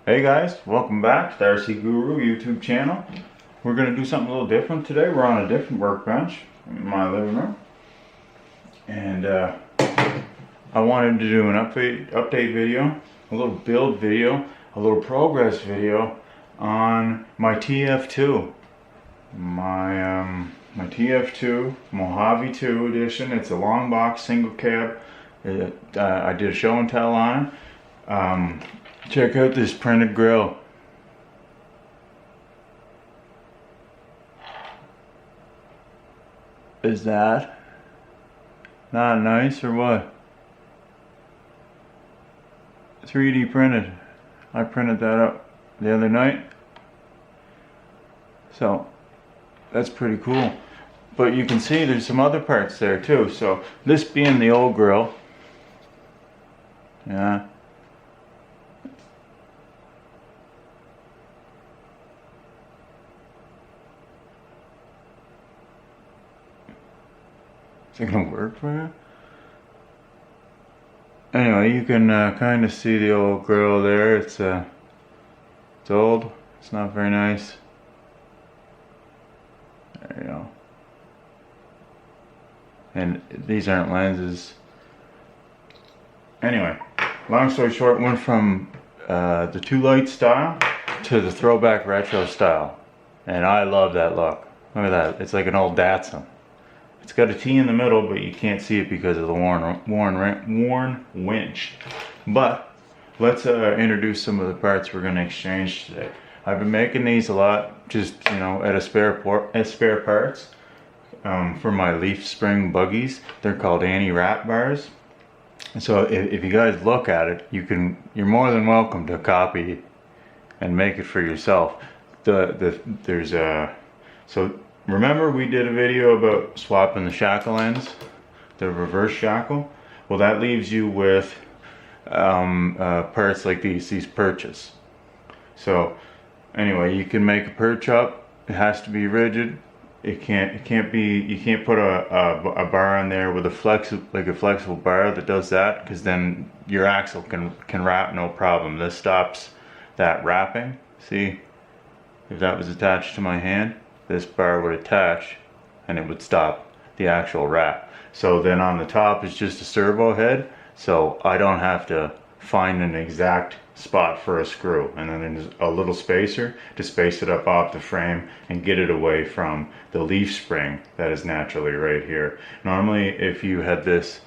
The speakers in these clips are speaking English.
Hey guys, welcome back to the RC Guru YouTube channel. We're going to do something a little different today. We're on a different workbench in my living room. And I wanted to do an update video, a little build video, a little progress video on my TF2. My TF2 Mojave 2 edition. It's a long box single cab. I did a show and tell on it. Check out this printed grill. Is that not nice or what? 3D printed. I printed that up the other night. So that's pretty cool. But you can see there's some other parts there too. So this being the old grill. Yeah. Is it gonna work for you? Anyway, you can kind of see the old grill there. It's old. It's not very nice. There you go. And these aren't lenses. Anyway, long story short, went from the two light style to the throwback retro style, and I love that look. Look at that. It's like an old Datsun. It's got a T in the middle, but you can't see it because of the worn winch. But let's introduce some of the parts we're going to exchange today. I've been making these a lot, just at spare parts for my leaf spring buggies. They're called anti-rat bars. So if you guys look at it, you're more than welcome to copy and make it for yourself. So remember we did a video about swapping the shackle ends, the reverse shackle? Well, that leaves you with parts like these perches. So anyway, you can make a perch up. It has to be rigid. You can't put a bar on there with a flexible bar that does that, because then your axle can wrap no problem. This stops that wrapping. See, if that was attached to my hand, this bar would attach and it would stop the actual wrap. So then on the top is just a servo head, so I don't have to find an exact spot for a screw, and then there's a little spacer to space it up off the frame and get it away from the leaf spring that is naturally right here. Normally if you had this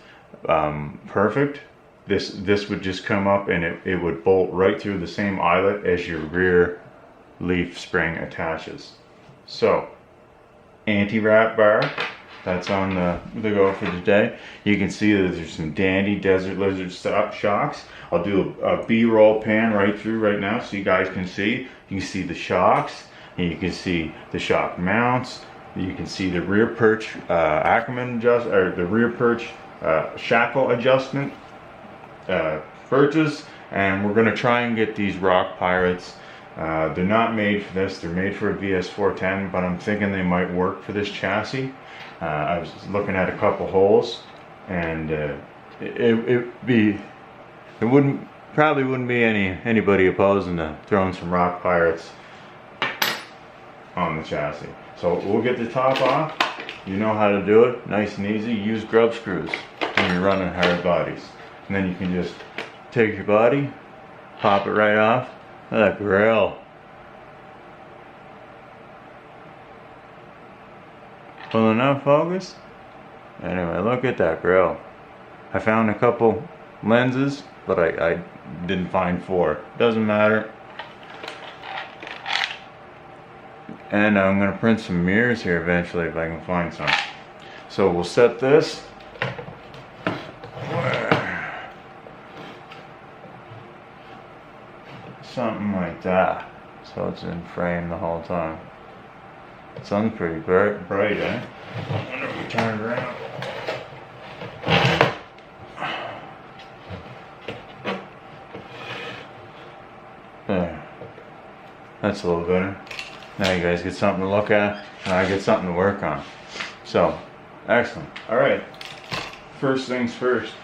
perfect, this would just come up and it would bolt right through the same eyelet as your rear leaf spring attaches. So, anti-rat bar, that's on the go for today. You can see that there's some dandy Desertlizard shocks. I'll do a B-roll pan right through right now so you guys can see. You can see the shocks, and you can see the shock mounts. You can see the rear perch the rear perch shackle adjustment perches, and we're gonna try and get these Rock Pirates. They're not made for this, they're made for a VS410, but I'm thinking they might work for this chassis. I was looking at a couple holes, and it probably wouldn't be anybody opposing to throwing some Rock Pirates on the chassis. So we'll get the top off. You know how to do it, nice and easy. Use grub screws when you're running hard bodies, and then you can just take your body, pop it right off. Look at that grill. Pulling up focus. Anyway, look at that grill. I found a couple lenses, but I didn't find four. Doesn't matter. And I'm going to print some mirrors here eventually if I can find some. So we'll set this. Something like that, so it's in frame the whole time. The sun's pretty bright, eh? I wonder if we turn it around. There. That's a little better. Now you guys get something to look at, and I get something to work on. So, excellent. Alright, first things first.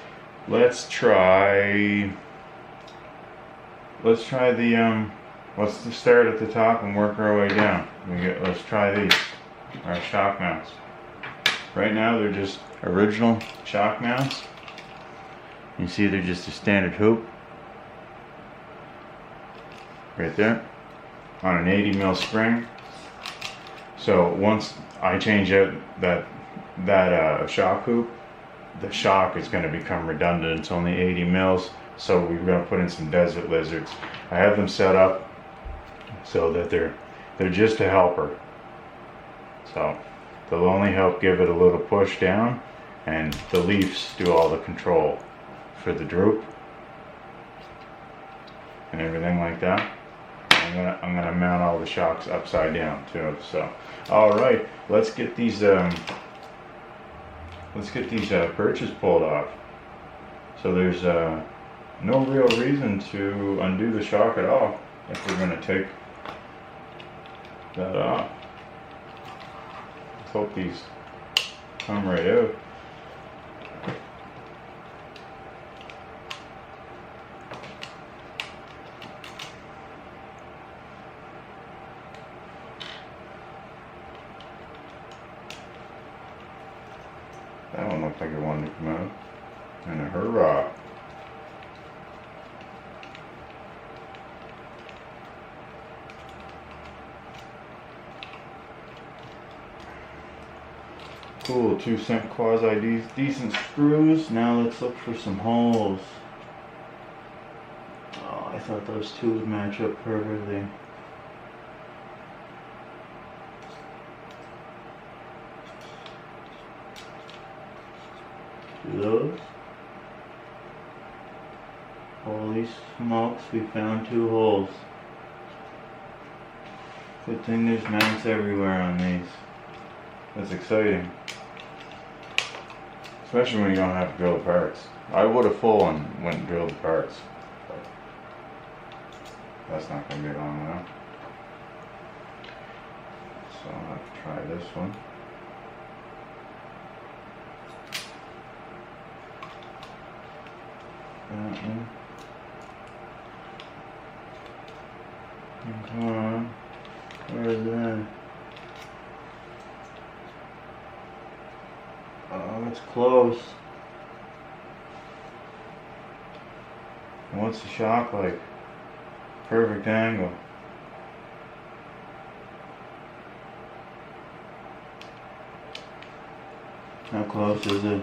Let's try let's try the let's just start at the top and work our way down. Let's try these, our shock mounts. Right now they're just original shock mounts. You see they're just a standard hoop. Right there. On an 80 mil spring. So once I change out that shock hoop, the shock is going to become redundant. It's only 80 mils. So we're going to put in some Desertlizards. I have them set up so that they're just a helper. So they'll only help give it a little push down, and the leaves do all the control for the droop and everything like that. I'm gonna mount all the shocks upside down too. So, all right, let's get these perches pulled off. So there's no real reason to undo the shock at all if we're gonna take that off. Let's hope these come right out. That one looked like it wanted to come out. And a hurrah. Cool, 2 cent quasi decent screws. Now let's look for some holes. Oh, I thought those two would match up perfectly. Those. Holy smokes, we found 2 holes. Good thing there's mounts everywhere on these. That's exciting. Especially when you don't have to drill the parts. I would have full and went and drilled the parts. But that's not going to be long enough. So I'll have to try this one. That one. Come on. Where is that? Oh, it's close. And what's the shock like? Perfect angle. How close is it?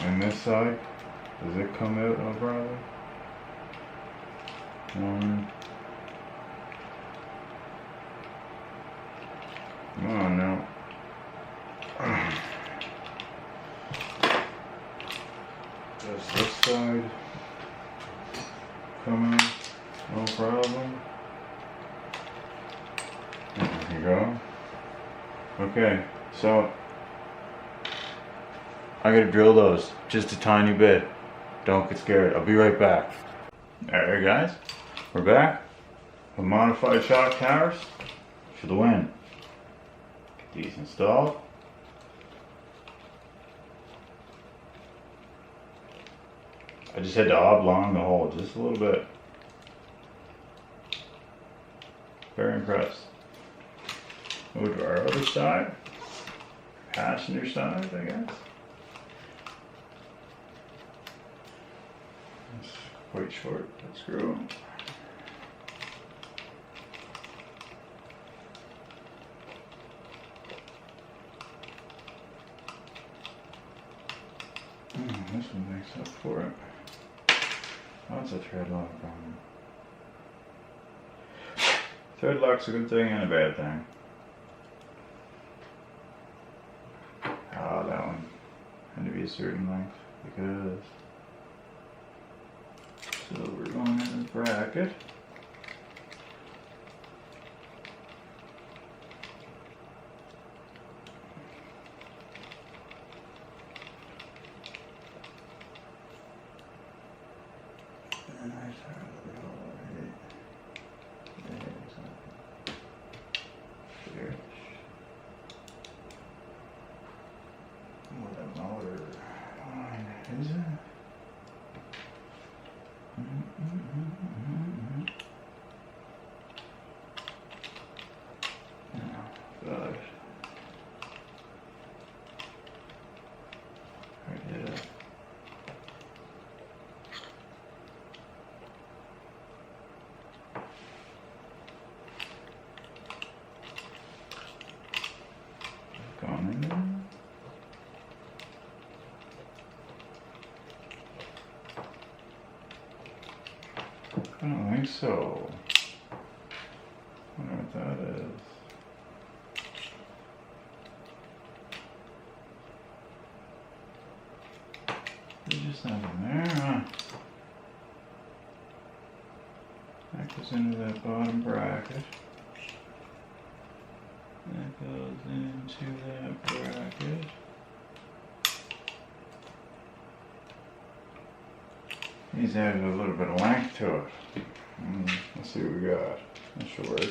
And this side, does it come out no problem? One. Come on now. Does this side come out? No problem. There you go. Okay, so I gotta drill those just a tiny bit. Don't get scared. I'll be right back. Alright guys, we're back with modified shock towers for the win. Get these installed. I just had to oblong the hole just a little bit. Very impressed. Move to our other side. Passenger side, I guess. It's quite short, that screw. This one makes up for it. Lots of thread lock on it. Thread lock's a good thing and a bad thing. Ah, that one had to be a certain length because so we're going in this bracket. And I start with the hole right there. I don't think so. I wonder what that is. There's just nothing there, huh? That goes into that bottom bracket. That goes into that bracket. He's added a little bit of length to it. Let's see what we got. That should work.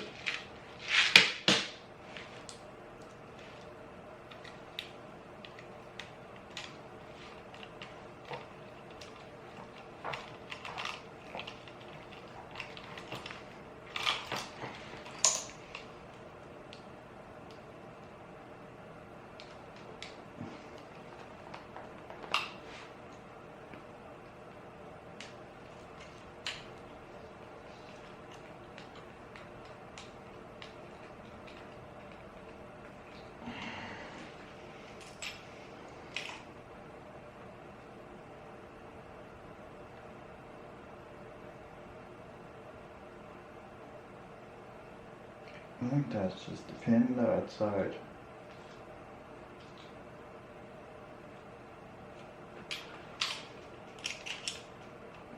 I think that's just the pin that side.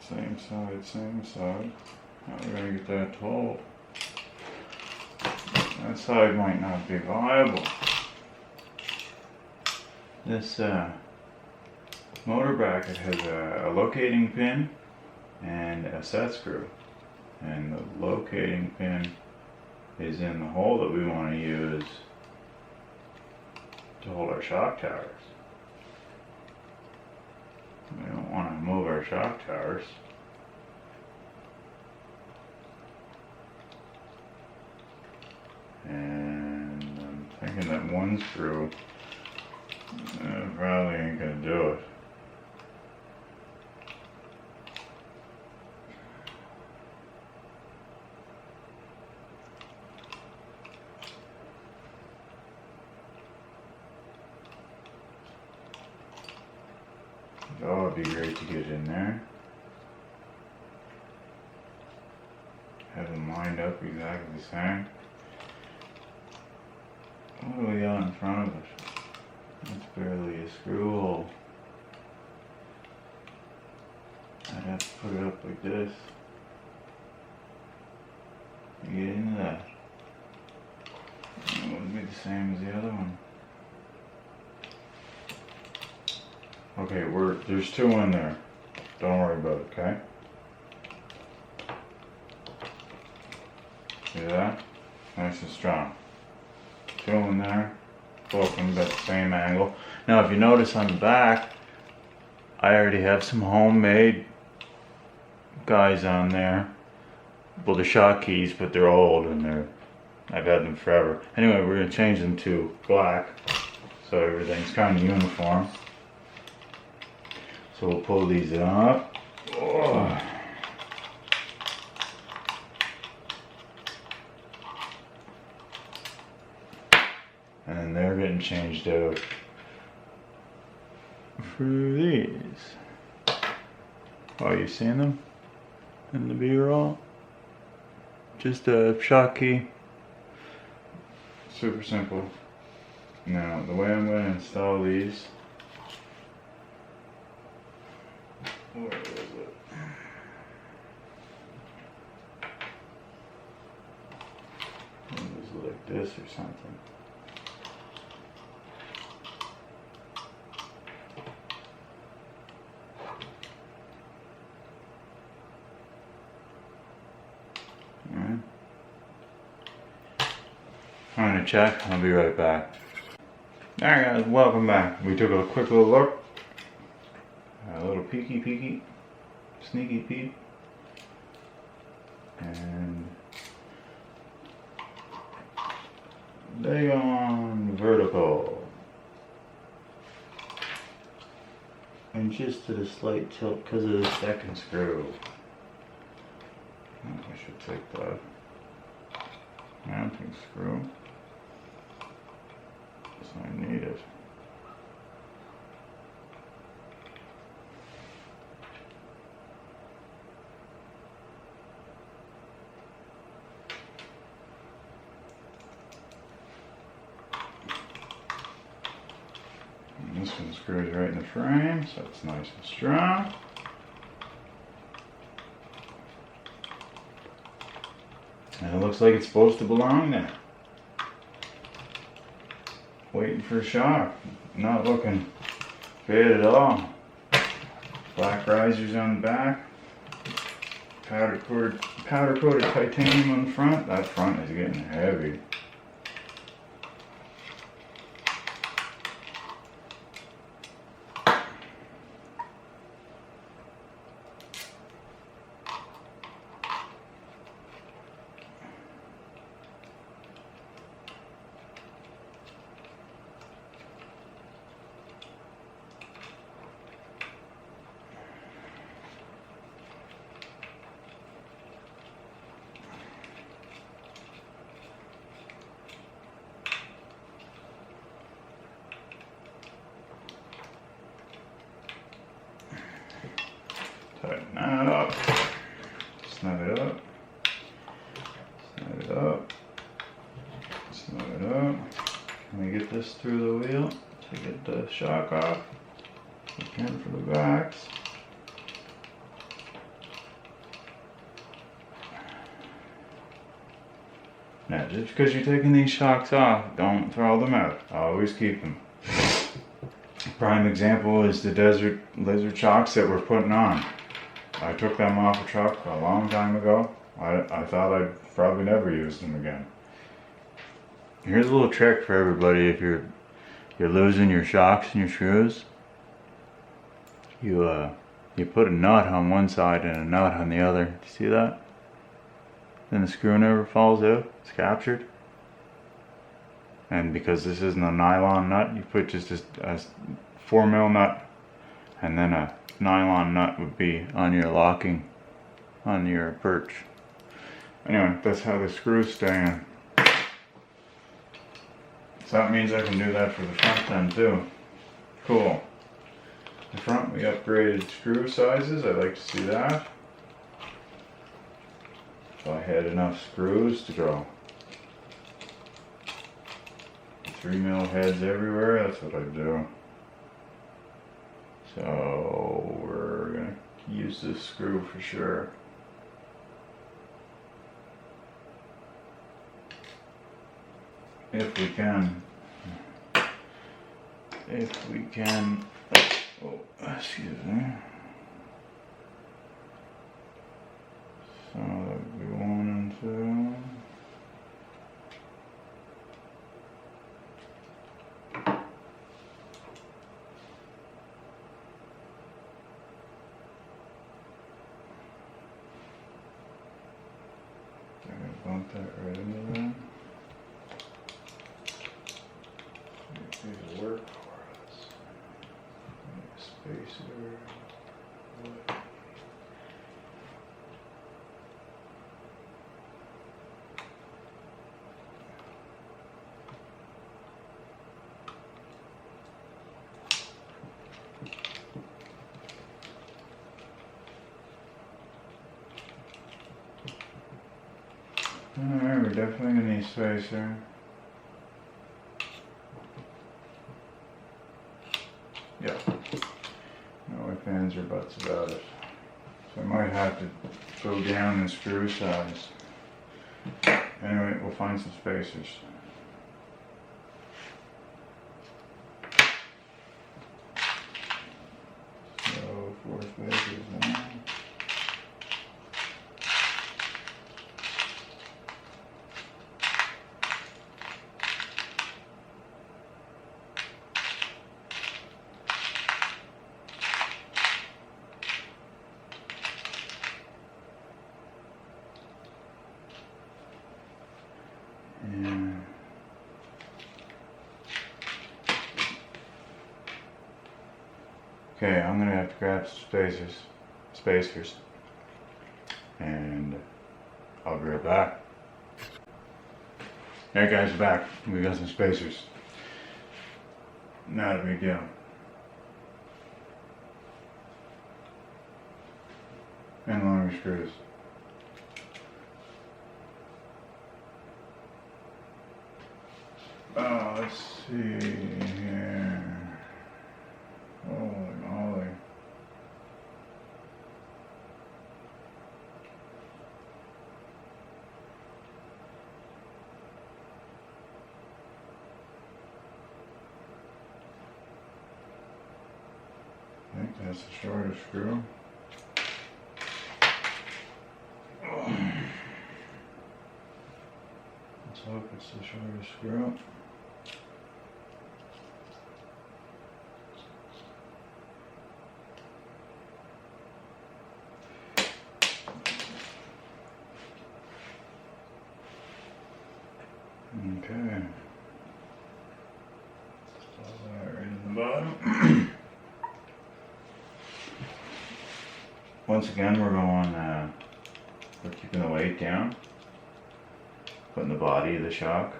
Same side, same side. How are we going to get that to hold? That side might not be viable. This motor bracket has a locating pin and a set screw. And the locating pin is in the hole that we want to use to hold our shock towers. We don't want to move our shock towers. And I'm thinking that one screw probably ain't gonna do it. Oh, it'd be great to get in there. Have them lined up exactly the same. What do we got in front of it? That's barely a screw hole. I'd have to put it up like this to get into that. It wouldn't be the same as the other one. Okay, there's two in there. Don't worry about it, okay? See that? Nice and strong. Two in there. Both of them at the same angle. Now if you notice on the back, I already have some homemade guys on there. Well, the shock keys, but they're old and I've had them forever. Anyway, we're going to change them to black so everything's kind of uniform. So we'll pull these up. Oh. And then they're getting changed out for these. Oh, you seen them in the B-roll? Just a shock key. Super simple. Now, the way I'm going to install these. Where is it? It was like this or something. Alright. I'm gonna check. I'll be right back. Alright guys, welcome back. We took a quick little look. A little peeky, sneaky peek, and they go on vertical, and just at a slight tilt because of the second screw. I should take that mounting screw, so I need it. This one screws right in the frame, so it's nice and strong. And it looks like it's supposed to belong there. Waiting for a shock. Not looking bad at all. Black risers on the back. Powder coated titanium on the front. That front is getting heavy. Tighten that up, snug it up, snug it up, snug it up. Can we get this through the wheel to get the shock off? We can for the backs. Now, just because you're taking these shocks off, don't throw them out. Always keep them. Prime example is the Desertlizard shocks that we're putting on. I took them off a truck a long time ago. I thought I'd probably never use them again. Here's a little trick for everybody if you're losing your shocks and your screws. You put a nut on one side and a nut on the other. Do you see that? Then the screw never falls out. It's captured. And because this isn't a nylon nut, you put just a 4mm nut, and then a nylon nut would be on your locking on your perch. Anyway, that's how the screws stay in. So that means I can do that for the front then too. Cool. The front, we upgraded screw sizes. I'd like to see that. If I had enough screws to go 3mm heads everywhere, that's what I'd do. So we're gonna use this screw for sure. If we can. If we can. Oh, excuse me. So that would be 1 and 2. Bump that right into there. See if these will work for us. Spacer. Alright, we're definitely gonna need spacer. Yeah. No ifs, ands, or buts about it. So I might have to go down in screw size. Anyway, we'll find some spacers. So 4 spacers now. Okay, I'm gonna have to grab some spacers, and I'll be right back. Alright guys, we're back. We got some spacers. Not a big deal. And longer screws. Oh, let's see here. that's a shorter screw. Let's hope it's the shorter screw. Okay. Put that right in the bottom. Once again, we're keeping the weight down, putting the body of the shock.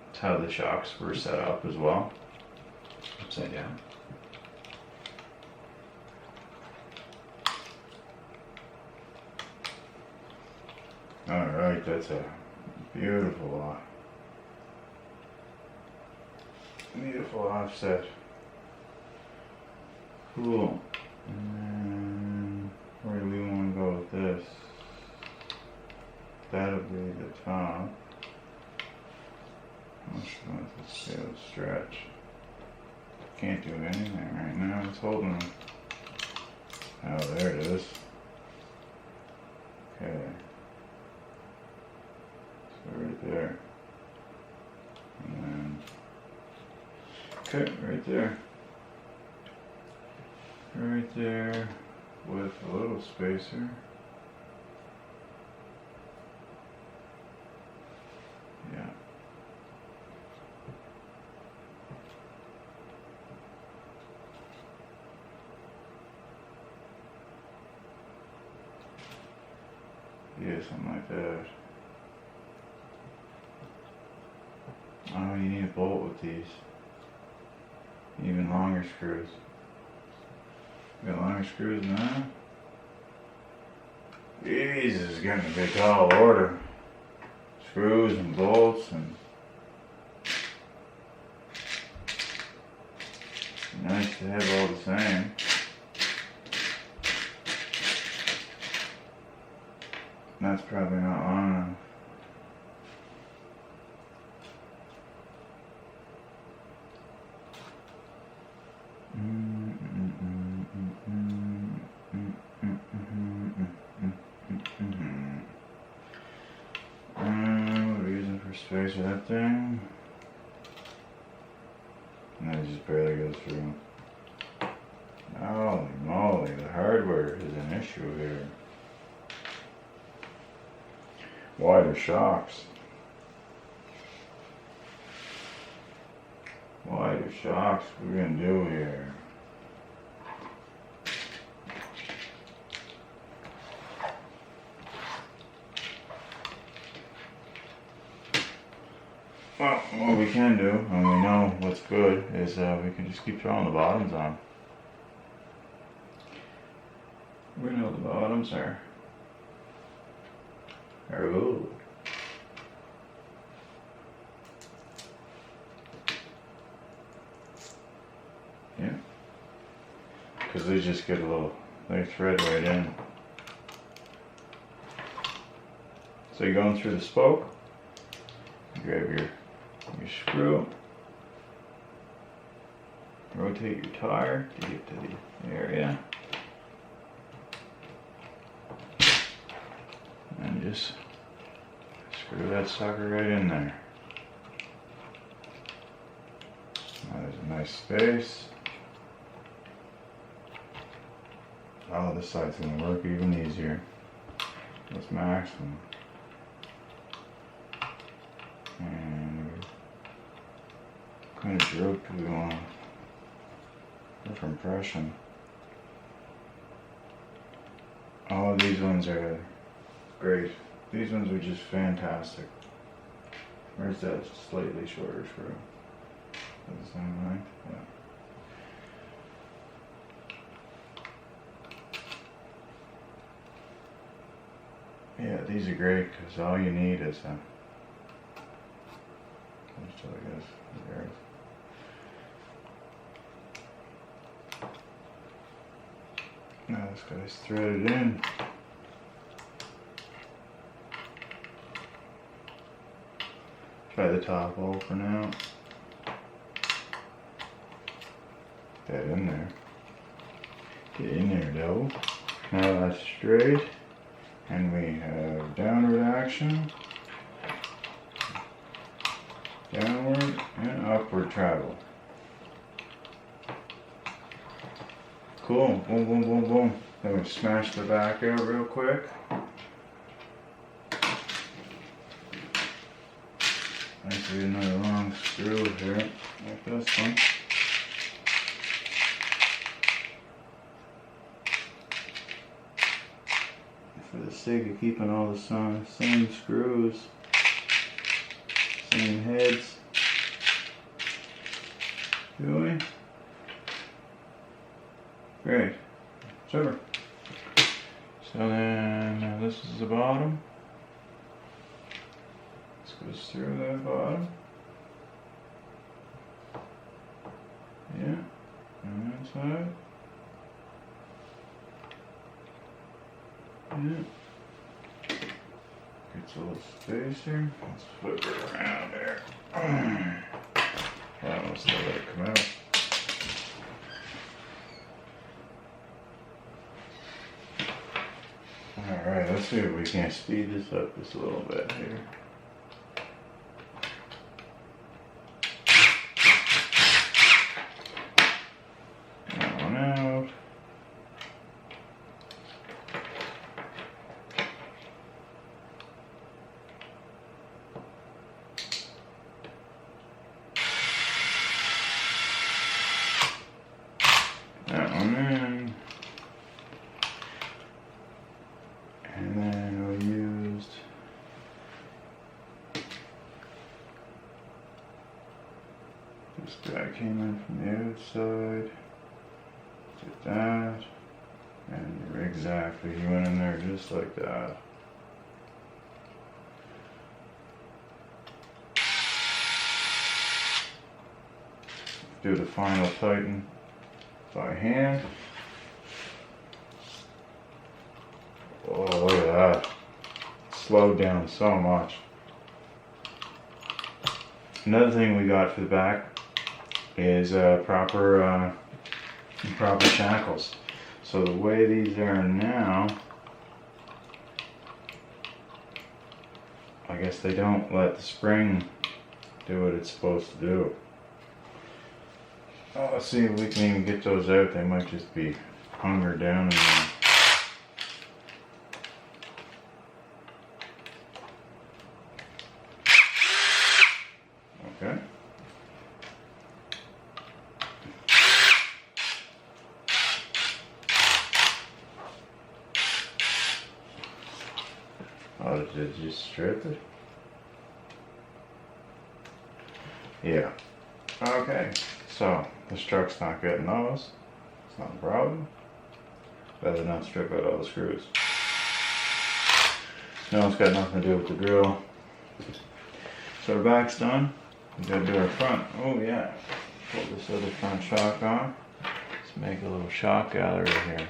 That's how the shocks were set up as well, upside down. Alright, that's a beautiful offset. Cool. And then where do we want to go with this? That'll be the top. I'm just going to let this scale stretch. Can't do anything right now. It's holding. Oh, there it is. Okay. So right there. And then. Okay, right there. Right there with a little spacer. Yeah. Yeah, something like that. Oh, you need a bolt with these. Even longer screws. You got longer screws now? Jesus, is getting a big tall order. Screws and bolts and nice to have all the same. That's probably not long enough. What are we using for space for that thing? And that just barely goes through. Holy moly, the hardware is an issue here. Wider shocks. Wider shocks, what are we gonna do here? Well, what we can do, and we know what's good, is we can just keep throwing the bottoms on. We know the bottoms are good. Yeah, because they just get a little, they thread right in. So you're going through the spoke, grab your screw, rotate your tire to get to the area, and just screw that sucker right in there. Now there's a nice space. Oh, this side's going to work even easier. Let's maximum. And what kind of droop do we want for compression? Oh, these ones are great. These ones are just fantastic. Where's that slightly shorter screw? Is the same length? Yeah. Yeah, these are great because all you need is a. So I guess there's. Now this guy's threaded in. Try the top hole for now. That in there. Get in there, devil. Now that's straight. And we have downward action. Downward and upward travel. Cool. Boom, boom, boom, boom. Then we smash the back out real quick. Actually, another long screw here, like this one. For the sake of keeping all the same screws, same heads. Do we? Great. Super. So then this is the bottom. This goes through that bottom. Yeah. On that side. Yeah. Gets a little spacer. Let's flip it around there. Well, I'll still let it come out. Alright, let's see if we can speed this up just a little bit here. That one out. That one in. And then we used this guy came in from the outside, did that, and exactly, he went in there just like that. Do the final tighten by hand. Oh, look at that. Slowed down so much. Another thing we got for the back is proper shackles. So the way these are now, I guess they don't let the spring do what it's supposed to do. Oh, let's see if we can even get those out. They might just be hungered down in there. Okay. Oh, did it just strip it? Yeah. Okay. So, this truck's not getting those. It's not a problem. Better not strip out all the screws. No, it's got nothing to do with the grill. So our back's done. We gotta do our front. Oh yeah. Put this other front shock on. Let's make a little shock gallery here.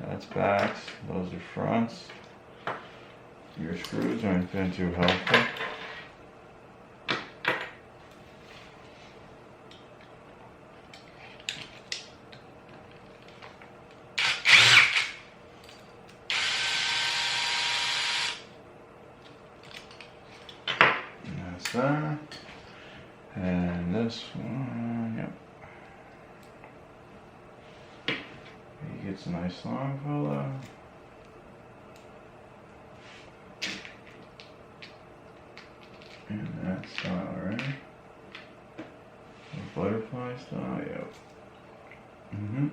That's backs. Those are fronts. Your screws aren't been too helpful. That's that. And this one, yep. He gets a nice long fella. And that style, right? The butterfly style, yep. Mm-hmm.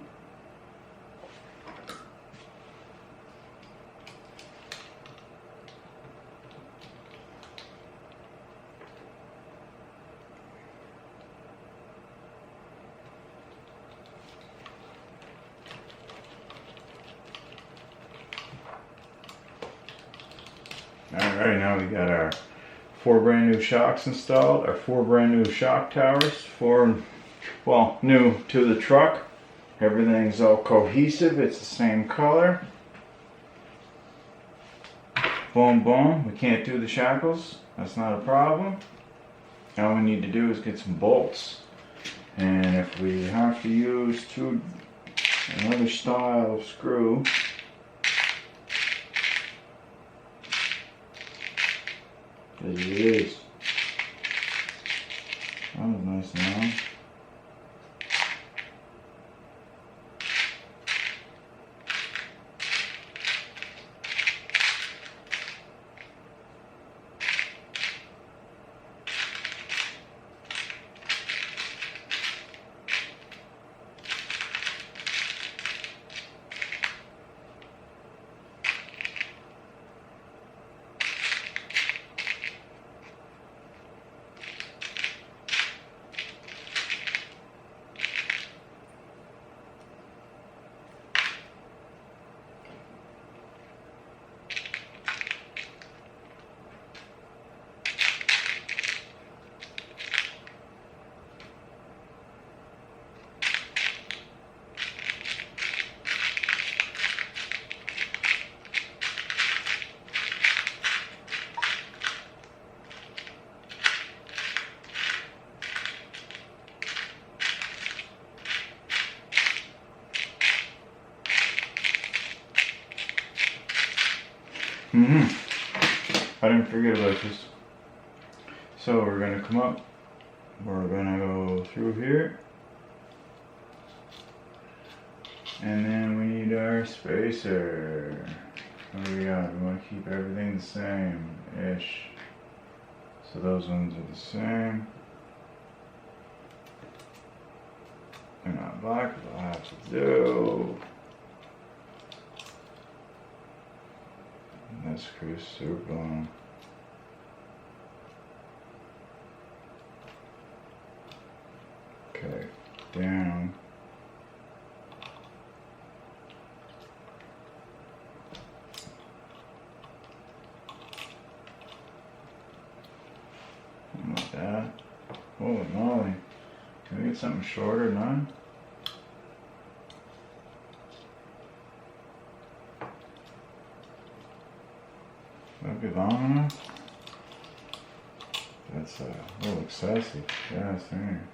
Alright, now we got our 4 brand new shocks installed, our 4 brand new shock towers, 4, well, new to the truck. Everything's all cohesive, it's the same color. Boom, boom. We can't do the shackles, that's not a problem. All we need to do is get some bolts. And if we have to use 2 another style of screw. Because it is. That was nice now. I didn't forget about this. So we're gonna come up, we're gonna go through here, and then we need our spacer. What do we got? We want to keep everything the same-ish. So those ones are the same. They're not black, but I'll have to do. That screw's super long. Okay, down. Something like that. Holy moly. Can we get something shorter than that? That'd be long enough? That's a little excessive. Yeah, same.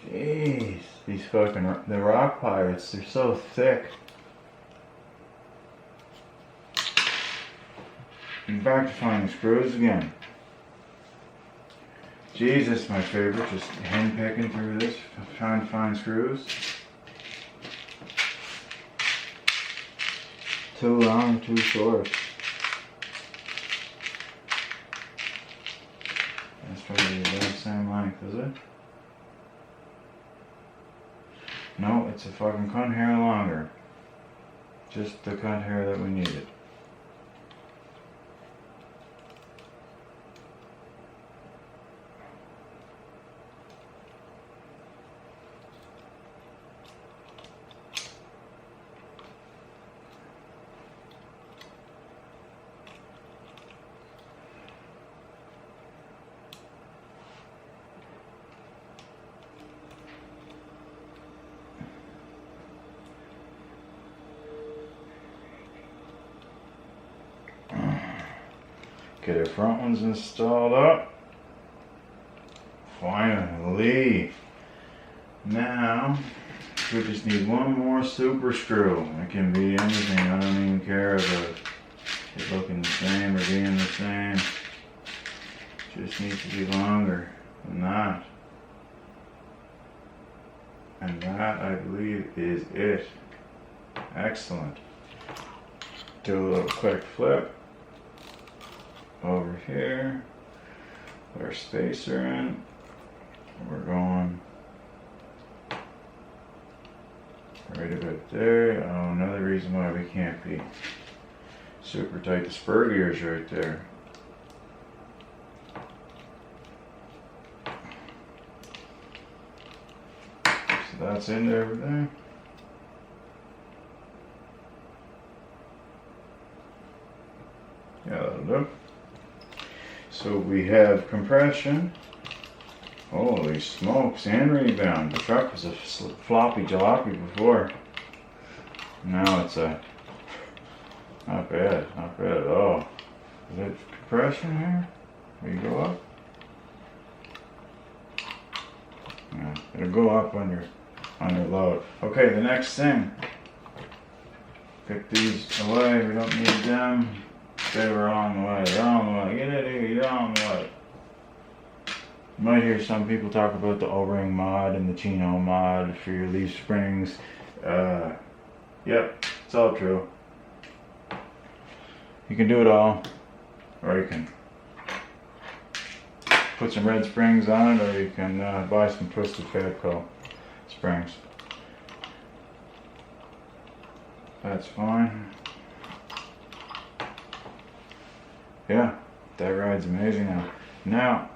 Jeez, these fucking, the rock pirates, they're so thick. And back to finding screws again. Jesus, my favorite, just hand picking through this, trying to find screws. Too long, too short. That's probably the exact same length, is it? No, it's a fucking cunt hair longer. Just the cunt hair that we needed. Get our front ones installed up. Finally. Now, we just need one more super screw. It can be anything. I don't even care about it looking the same or being the same. Just needs to be longer than that. And that, I believe, is it. Excellent. Do a little quick flip. Over here, put our spacer in. We're going right about there. Oh, another reason why we can't be super tight. The spur gear's right there. So that's in there over there. Yeah, that'll do. So we have compression, holy smokes, and rebound. The truck was a floppy jalopy before. Now it's a Not bad, not bad at all. Is it compression here? Will you go up? Yeah, it'll go up on your load. Okay, the next thing. Pick these away, we don't need them. They were on the way, they're on the way. Get it here, you're on the way. You might hear some people talk about the O-ring mod and the Chino mod for your leaf springs. Yep, it's all true. You can do it all, or you can put some red springs on it, or you can buy some Twisted Fatco springs. That's fine. Yeah, that ride's amazing now. Now,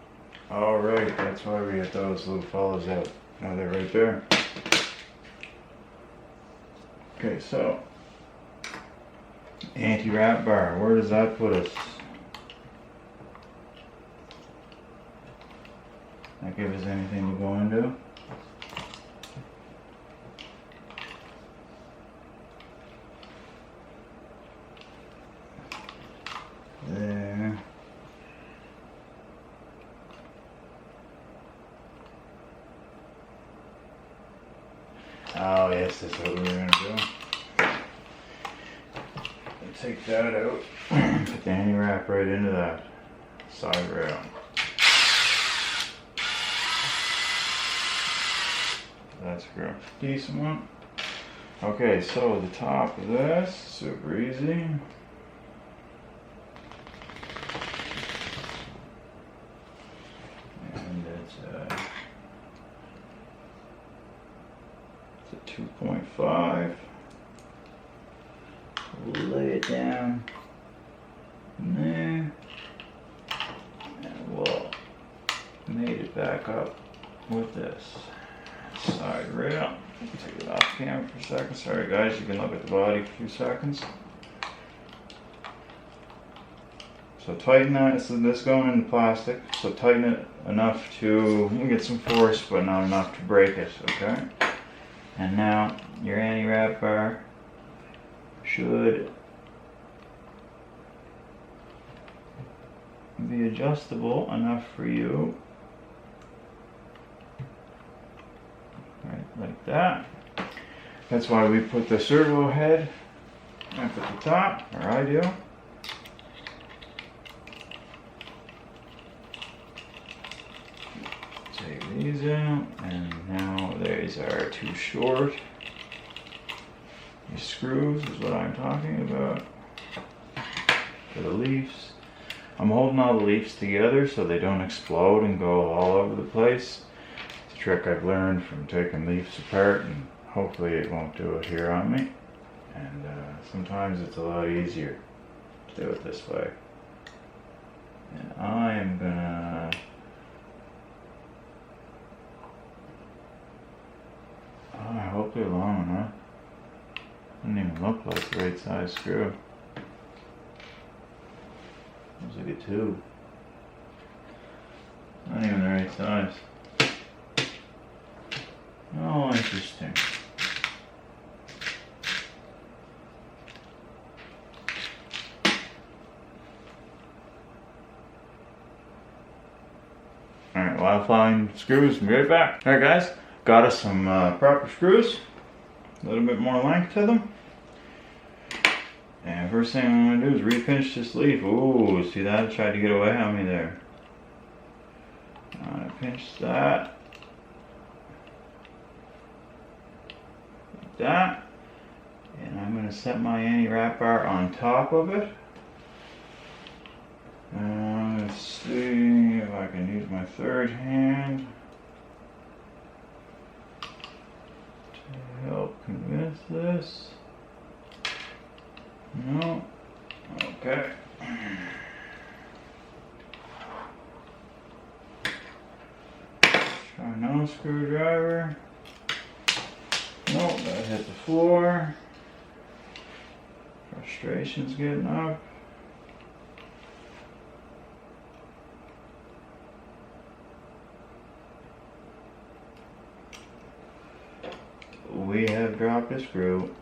alright, that's why we get those little fellas out. Now they're right there. Okay, so, anti-wrap bar, where does that put us? That give us anything to go into? There. Oh yes, that's what we were going to do. Take that out, put the anti-wrap right into that side rail. That's a decent one. Okay, so the top of this, super easy. And it's a 2.5. Lay it down in there, and we'll mate it back up with this side rail. Take it off camera for a second. Sorry guys, you can look at the body for a few seconds. So tighten that. So this going in the plastic. So tighten it enough to you can get some force, but not enough to break it. Okay. And now your anti-wrap bar should be adjustable enough for you, right, like that. That's why we put the servo head up at the top, or I do. Take these out, and now these are too short. These screws is what I'm talking about for the leaves. I'm holding all the leaves together so they don't explode and go all over the place. It's a trick I've learned from taking leaves apart, and hopefully it won't do it here on me. And sometimes it's a lot easier to do it this way. And I am gonna I hope they're long enough. Doesn't even look like the right size screw. Looks like a 2. Not even the right size. Oh, interesting. Alright, well, I'll find screws and be right back. Alright guys, got us some proper screws. A little bit more length to them. And first thing I'm going to do is repinch this leaf. Ooh, see that? Tried to get away on me there. I'm going to pinch that. Like that. And I'm going to set my anti-wrap bar on top of it. Let's see if I can use my third hand to help convince this. No. Okay. Try no screwdriver. Nope, that hit the floor. Frustration's getting up. We have dropped a screw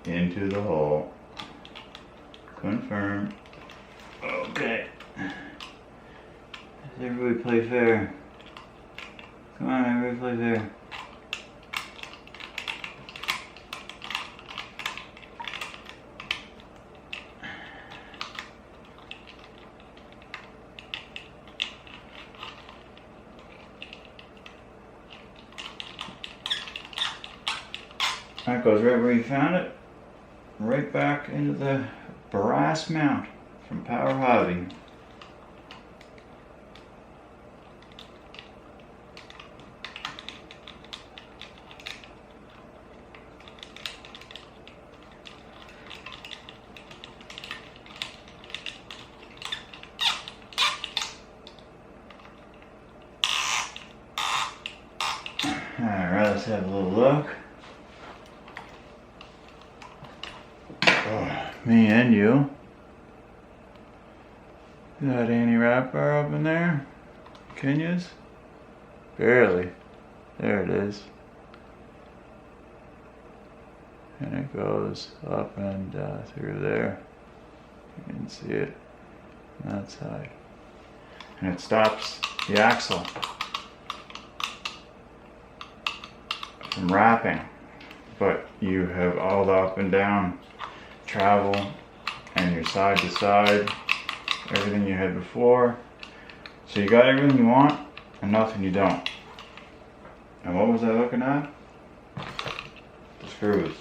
into the hole. Confirm. Okay. Does everybody play fair? Come on, everybody play fair. That goes right where you found it. Right back into the brass mount from Power Hobby. Alright, let's have a little look. Me and you. Got any wrap bar up in there? Kenyas? Barely. There it is. And it goes up and through there. You can see it on that side. And it stops the axle from wrapping. But you have all the up and down travel and your side to side, everything you had before. So you got everything you want and nothing you don't. And what was I looking at? The screws.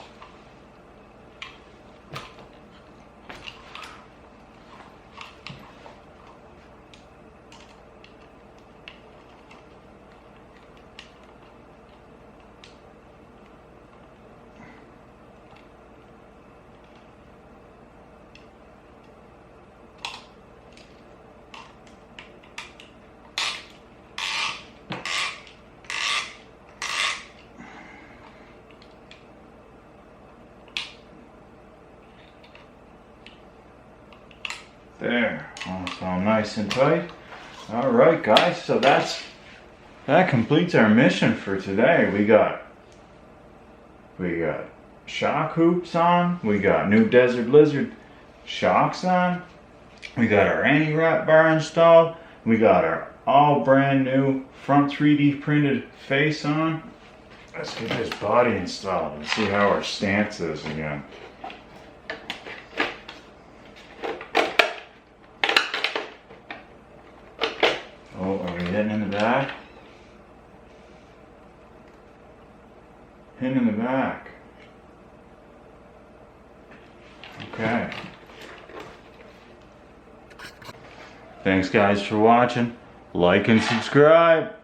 There, all nice and tight. All right, guys, so that completes our mission for today. We got shock hoops on. We got new Desertlizard shocks on. We got our anti-wrap bar installed. We got our all brand new front 3D printed face on. Let's get this body installed and see how our stance is again. Oh, are we hitting in the back? Hitting in the back. Okay. Thanks guys for watching. Like and subscribe.